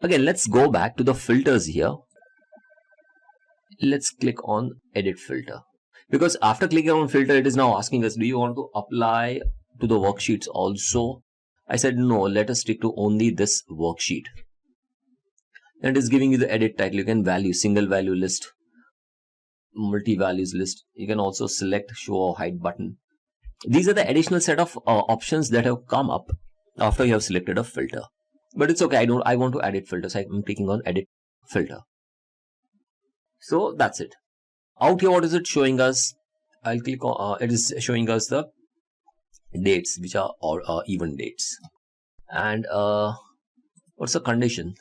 Again, let's go back to the filters here. Let's click on edit filter, because after clicking on filter, it is now asking us, do you want to apply to the worksheets also? I said no, let us stick to only this worksheet. And it is giving you the edit title. You can value single value list, multi-values list. You can also select show or hide button. These are the additional set of options that have come up after you have selected a filter. But it's okay, I want to edit filter, so I'm clicking on edit filter. So that's it. Out here, what is it showing us? I'll click on, it is showing us the dates, which are even dates. And what's the condition?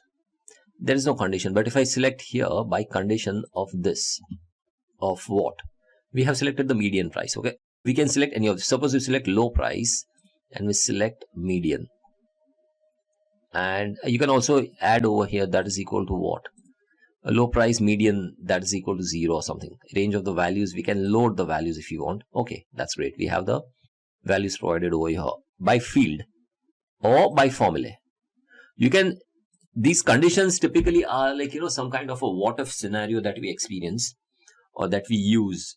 There is no condition, but if I select here by condition of this, of what? We have selected the median price, okay? We can select any of this. Suppose we select low price and we select median. And you can also add over here that is equal to what? A low price median that is equal to 0 or something. Range of the values, we can load the values if you want. Okay, that's great. We have the values provided over here by field or by formulae. You can, these conditions typically are like, some kind of a what if scenario that we experience or that we use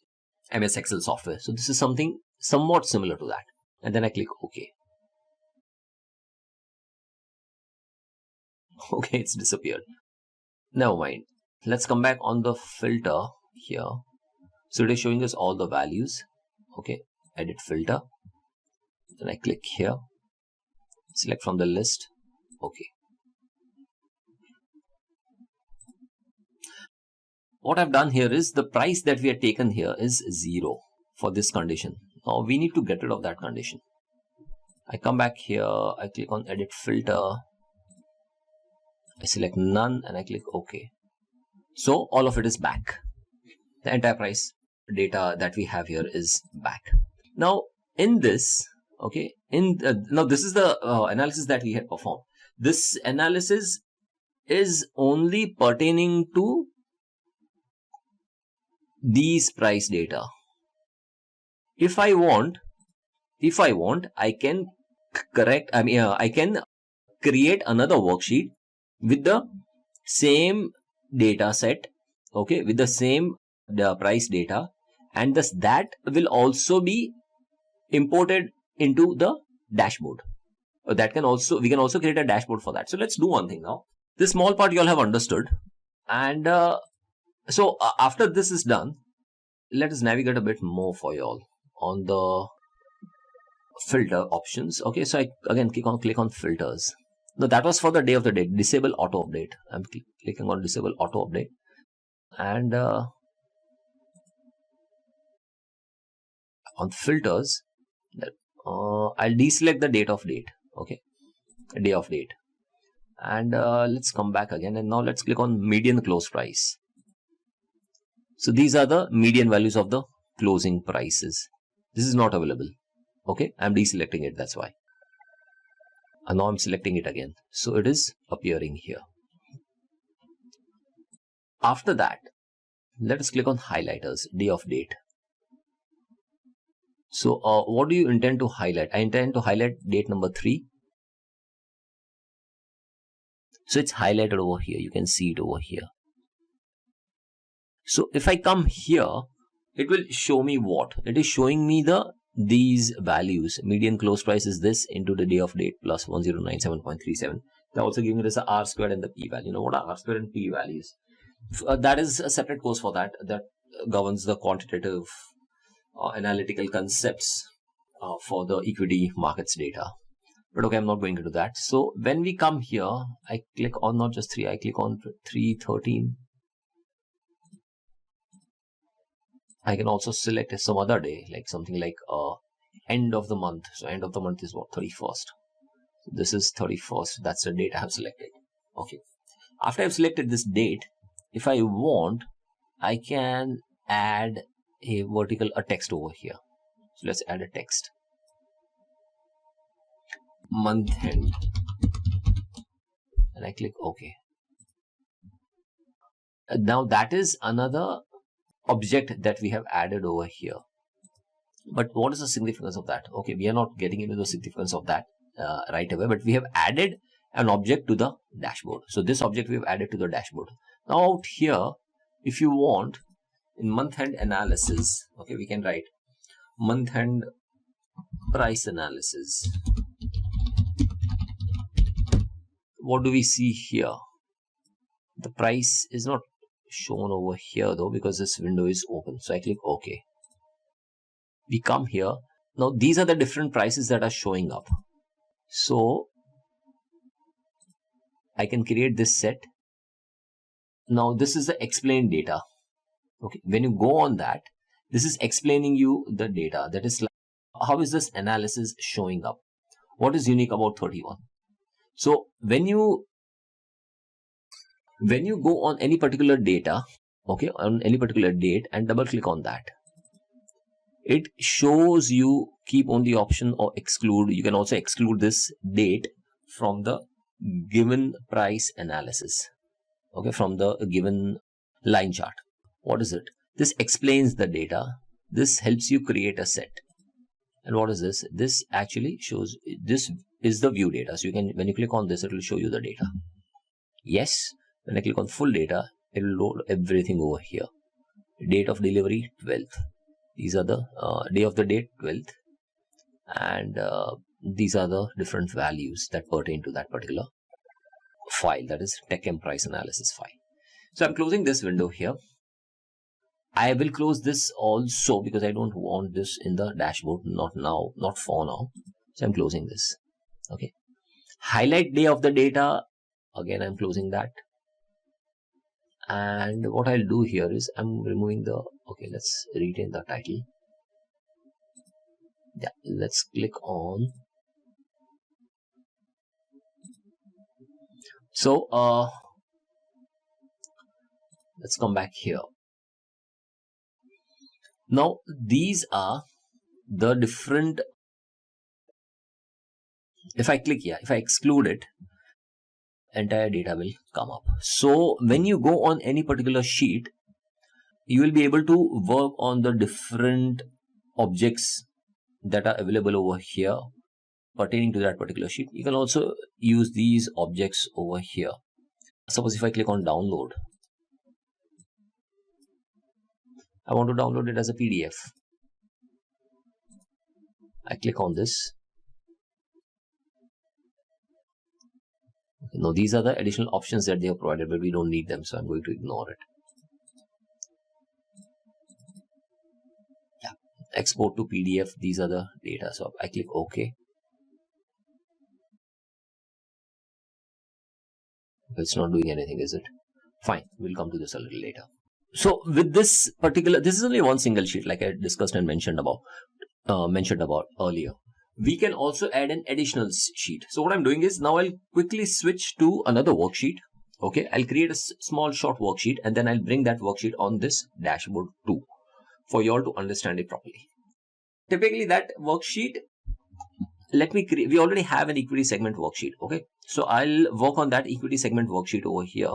MS Excel software. So this is something somewhat similar to that. And then I click OK. Okay, it's disappeared. Never mind. Let's come back on the filter here. So it is showing us all the values. Okay, edit filter. Then I click here, select from the list. Okay. What I've done here is the price that we have taken here is 0 for this condition. Now we need to get rid of that condition. I come back here, I click on edit filter. I select none and I click OK. So all of it is back. The entire price data that we have here is back. Now in this, okay, now this is the analysis that we had performed. This analysis is only pertaining to these price data. If I want, I can I can create another worksheet with the same data set, okay, with the same price data, and thus that will also be imported into the dashboard. That can also, we can also create a dashboard for that. So let's do one thing now. This small part you all have understood, and so after this is done, let us navigate a bit more for you all on the filter options. Okay, so I again click on filters. Now that was for the day of the date, disable auto update. I'm clicking on disable auto update, and on filters, I'll deselect the date of date. Okay, day of date, and let's come back again, and now let's click on median close price. So these are the median values of the closing prices. This is not available. Okay, I'm deselecting it, that's why. And now I'm selecting it again. So it is appearing here. After that, let us click on highlighters, day of date. So what do you intend to highlight? I intend to highlight date number 3. So it's highlighted over here. You can see it over here. So if I come here, it will show me what? It is showing me these values. Median close price is this into the day of date plus 1097.37. They're also giving it as a R squared and the P value. You know what are R squared and P values? That is a separate course for that governs the quantitative analytical concepts for the equity markets data. But okay, I'm not going into that. So when we come here, I click on not just 3, I click on 313. I can also select some other day, like something like end of the month. So end of the month is what? 31st. So this is 31st. That's the date I have selected. Okay. After I've selected this date, if I want, I can add a text over here. So let's add a text. Month end. And I click OK. Now that is another object that we have added over here. But what is the significance of that? Okay, we are not getting into the significance of that right away, but we have added an object to the dashboard. So this object we have added to the dashboard. Now out here, if you want, in month-end analysis, okay, we can write month-end price analysis. What do we see here? The price is not shown over here though, because this window is open. So I click OK. We come here. Now these are the different prices that are showing up. So I can create this set. Now this is the explained data. Okay, when you go on that, this is explaining you the data. That is like, how is this analysis showing up? What is unique about 31? So when you go on any particular data, okay, on any particular date and double click on that, it shows you keep only option or exclude. You can also exclude this date from the given price analysis, okay, from the given line chart. What is it? This explains the data. This helps you create a set. And what is this? This actually shows, this is the view data. So you can, when you click on this, it will show you the data. Yes. When I click on full data, it will load everything over here. Date of delivery, 12th. These are the day of the date, 12th. And these are the different values that pertain to that particular file, that is TechM price analysis file. So I'm closing this window here. I will close this also because I don't want this in the dashboard, not now, not for now. So I'm closing this. Okay. Highlight day of the data. Again, I'm closing that. And what I'll do here is I'm removing the, okay, let's retain the title. Yeah, let's click on. So, let's come back here. Now, these are the different, if I click here, if I exclude it, entire data will come up. So when you go on any particular sheet, you will be able to work on the different objects that are available over here pertaining to that particular sheet. You can also use these objects over here. Suppose if I click on download, I want to download it as a PDF. I click on this. Now these are the additional options that they have provided, but we don't need them, so I'm going to ignore it. Yeah, export to PDF. These are the data. So I click OK. It's not doing anything, is it? Fine. We'll come to this a little later. So with this particular, this is only one single sheet, like I discussed and mentioned about earlier. We can also add an additional sheet. So what I'm doing is now I'll quickly switch to another worksheet. Okay, I'll create a small short worksheet and then I'll bring that worksheet on this dashboard too for you all to understand it properly. Typically that worksheet, let me create, we already have an equity segment worksheet. Okay, so I'll work on that equity segment worksheet over here.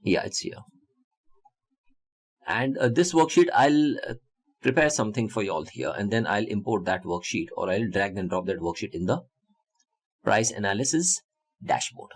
Yeah, it's here. And this worksheet, I'll prepare something for you all here and then I'll import that worksheet, or I'll drag and drop that worksheet in the price analysis dashboard.